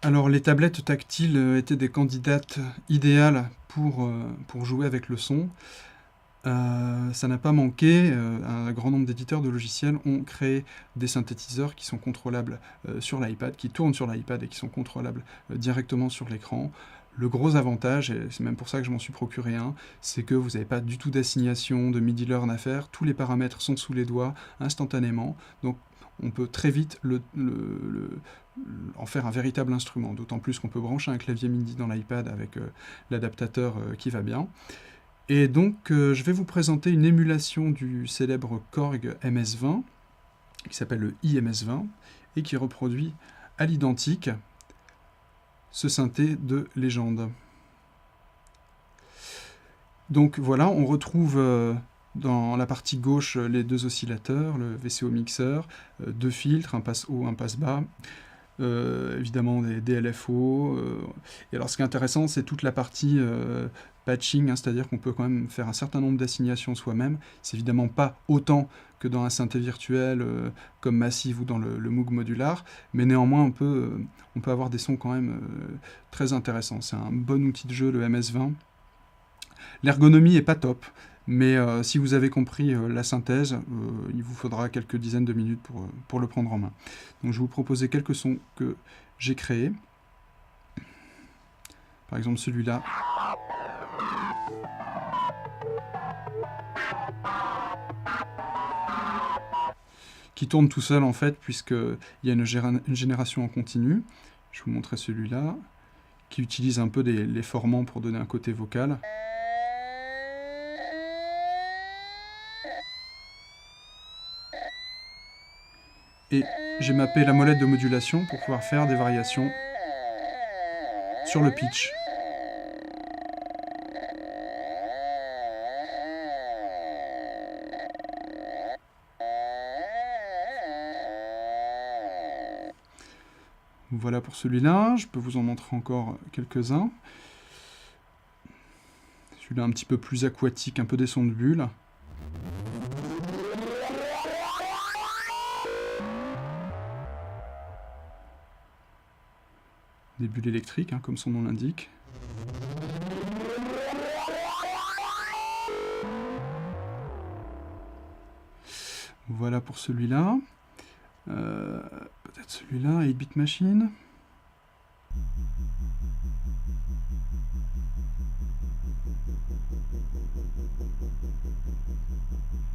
Alors les tablettes tactiles étaient des candidates idéales pour jouer avec le son. Ça n'a pas manqué, un grand nombre d'éditeurs de logiciels ont créé des synthétiseurs qui sont contrôlables sur l'iPad, qui tournent sur l'iPad et qui sont contrôlables directement sur l'écran. Le gros avantage, et c'est même pour ça que je m'en suis procuré un, c'est que vous n'avez pas du tout d'assignation, de MIDI learn à faire, tous les paramètres sont sous les doigts instantanément, donc on peut très vite en faire un véritable instrument, d'autant plus qu'on peut brancher un clavier MIDI dans l'iPad avec l'adaptateur qui va bien. Et donc, je vais vous présenter une émulation du célèbre Korg MS-20, qui s'appelle le IMS-20, et qui reproduit à l'identique ce synthé de légende. Donc voilà, on retrouve dans la partie gauche les deux oscillateurs, le VCO mixeur, deux filtres, un passe haut, un passe bas, évidemment des LFO. Et alors ce qui est intéressant, c'est toute la partie patching, hein, c'est-à-dire qu'on peut quand même faire un certain nombre d'assignations soi-même. C'est évidemment pas autant que dans un synthé virtuel comme Massive ou dans le Moog modular, mais néanmoins on peut avoir des sons quand même très intéressants. C'est un bon outil de jeu, le MS-20. L'ergonomie est pas top, mais si vous avez compris la synthèse, il vous faudra quelques dizaines de minutes pour le prendre en main. Donc je vais vous proposer quelques sons que j'ai créés. Par exemple celui-là. Qui tourne tout seul en fait, puisqu'il y a une génération en continu. Je vais vous montrer celui-là, qui utilise un peu les formants pour donner un côté vocal. Et j'ai mappé la molette de modulation pour pouvoir faire des variations sur le pitch. Voilà pour celui-là, je peux vous en montrer encore quelques-uns. Celui-là un petit peu plus aquatique, un peu des sons de bulles. Des bulles électriques, hein, comme son nom l'indique. Voilà pour celui-là. Peut-être celui-là, 8-bit machine.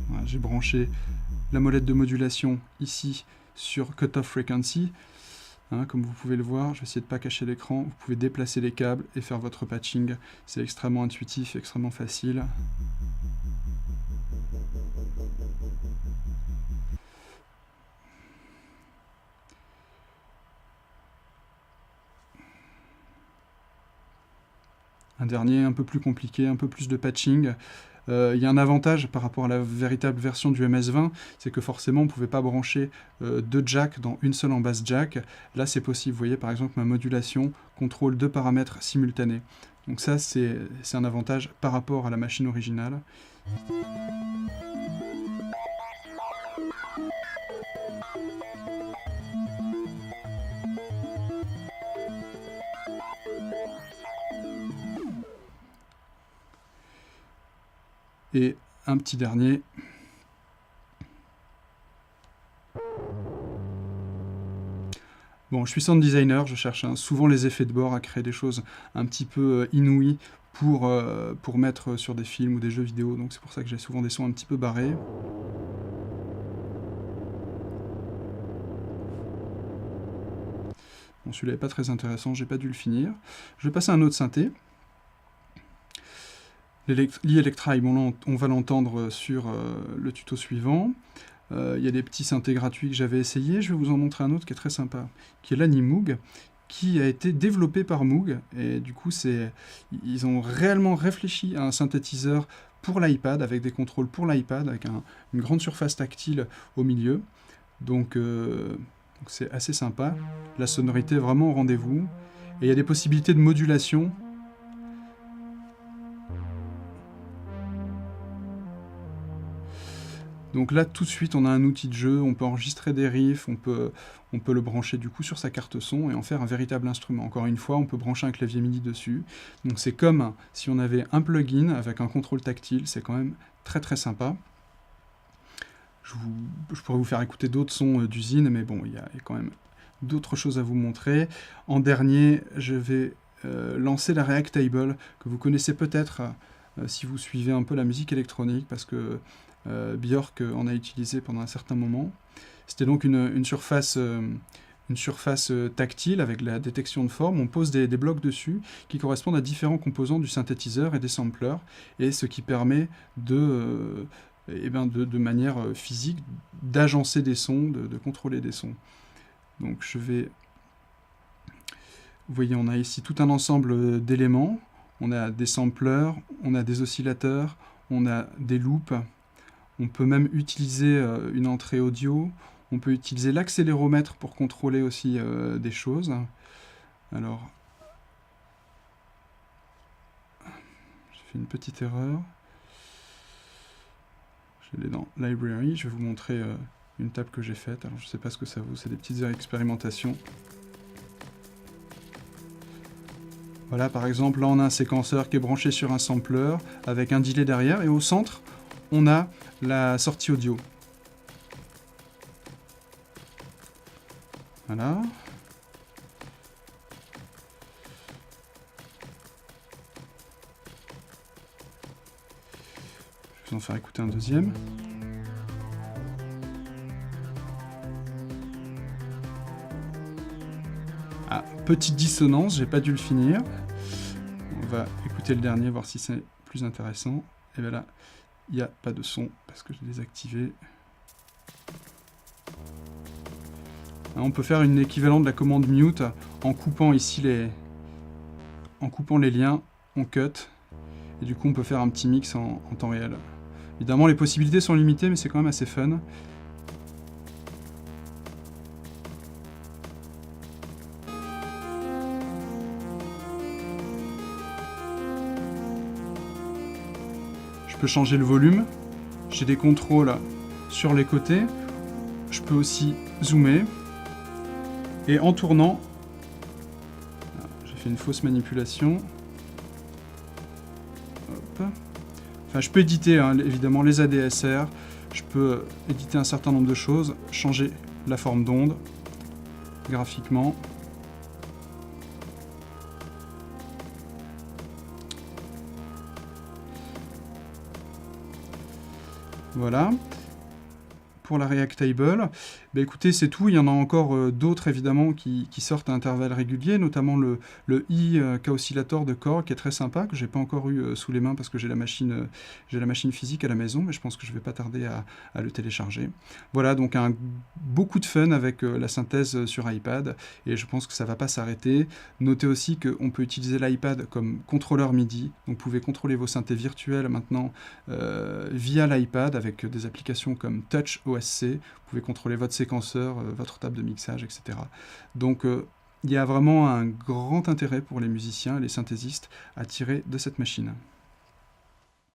Voilà, j'ai branché la molette de modulation ici sur Cutoff Frequency. Hein, comme vous pouvez le voir, je vais essayer de ne pas cacher l'écran. Vous pouvez déplacer les câbles et faire votre patching. C'est extrêmement intuitif, extrêmement facile. Un dernier un peu plus compliqué, un peu plus de patching. Il y a un avantage par rapport à la véritable version du MS-20, c'est que forcément on ne pouvait pas brancher deux jacks dans une seule en basse jack. Là c'est possible, vous voyez par exemple ma modulation contrôle deux paramètres simultanés. Donc ça c'est un avantage par rapport à la machine originale. Et un petit dernier. Bon, je suis sound designer, je cherche souvent les effets de bord à créer des choses un petit peu inouïes pour mettre sur des films ou des jeux vidéo, donc c'est pour ça que j'ai souvent des sons un petit peu barrés. Bon, celui-là n'est pas très intéressant, j'ai pas dû le finir. Je vais passer à un autre synthé. L'Electra, on va l'entendre sur le tuto suivant. Il y a des petits synthés gratuits que j'avais essayés. Je vais vous en montrer un autre qui est très sympa, qui est l'Animoog, qui a été développé par Moog. Et du coup, ils ont réellement réfléchi à un synthétiseur pour l'iPad, avec des contrôles pour l'iPad, avec une grande surface tactile au milieu. Donc c'est assez sympa. La sonorité est vraiment au rendez-vous. Et il y a des possibilités de modulation. Donc là, tout de suite, on a un outil de jeu, on peut enregistrer des riffs, on peut le brancher du coup sur sa carte son et en faire un véritable instrument. Encore une fois, on peut brancher un clavier MIDI dessus. Donc c'est comme si on avait un plugin avec un contrôle tactile, c'est quand même très très sympa. Je pourrais vous faire écouter d'autres sons d'usine, mais bon, il y a quand même d'autres choses à vous montrer. En dernier, je vais lancer la Reactable, que vous connaissez peut-être si vous suivez un peu la musique électronique, parce que Björk en a utilisé pendant un certain moment. C'était donc une surface tactile avec la détection de forme. On pose des blocs dessus qui correspondent à différents composants du synthétiseur et des samplers, et ce qui permet de manière physique d'agencer des sons, de contrôler des sons. Donc je vais... Vous voyez, on a ici tout un ensemble d'éléments. On a des samplers, on a des oscillateurs, on a des loops. On peut même utiliser une entrée audio. On peut utiliser l'accéléromètre pour contrôler aussi des choses. Alors, j'ai fait une petite erreur. Je vais aller dans Library. Je vais vous montrer une table que j'ai faite. Alors, je ne sais pas ce que ça vaut. C'est des petites expérimentations. Voilà, par exemple, là, on a un séquenceur qui est branché sur un sampler avec un delay derrière. Et au centre, on a la sortie audio. Voilà. Je vais vous en faire écouter un deuxième. Ah, petite dissonance, j'ai pas dû le finir. On va écouter le dernier, voir si c'est plus intéressant. Et bien là, il n'y a pas de son parce que je l'ai désactivé. On peut faire une équivalente de la commande mute en coupant ici les liens, on cut, et du coup on peut faire un petit mix en temps réel. Évidemment les possibilités sont limitées, mais c'est quand même assez fun. Je peux changer le volume, j'ai des contrôles sur les côtés, je peux aussi zoomer. Et en tournant, j'ai fait une fausse manipulation. Hop. Enfin, je peux éditer évidemment les ADSR, je peux éditer un certain nombre de choses, changer la forme d'onde graphiquement. Voilà. Pour la Reactable, écoutez, c'est tout. Il y en a encore d'autres évidemment qui sortent à intervalles réguliers, notamment le K-Oscillator de Korg qui est très sympa, que j'ai pas encore eu sous les mains parce que j'ai la machine physique à la maison, mais je pense que je vais pas tarder à le télécharger. Voilà, donc beaucoup de fun avec la synthèse sur iPad, et je pense que ça va pas s'arrêter. Notez aussi qu'on peut utiliser l'iPad comme contrôleur MIDI, donc vous pouvez contrôler vos synthés virtuels maintenant via l'iPad avec des applications comme Touch OSC. Vous pouvez contrôler votre séquenceur, votre table de mixage, etc. Donc il y a vraiment un grand intérêt pour les musiciens et les synthésistes à tirer de cette machine.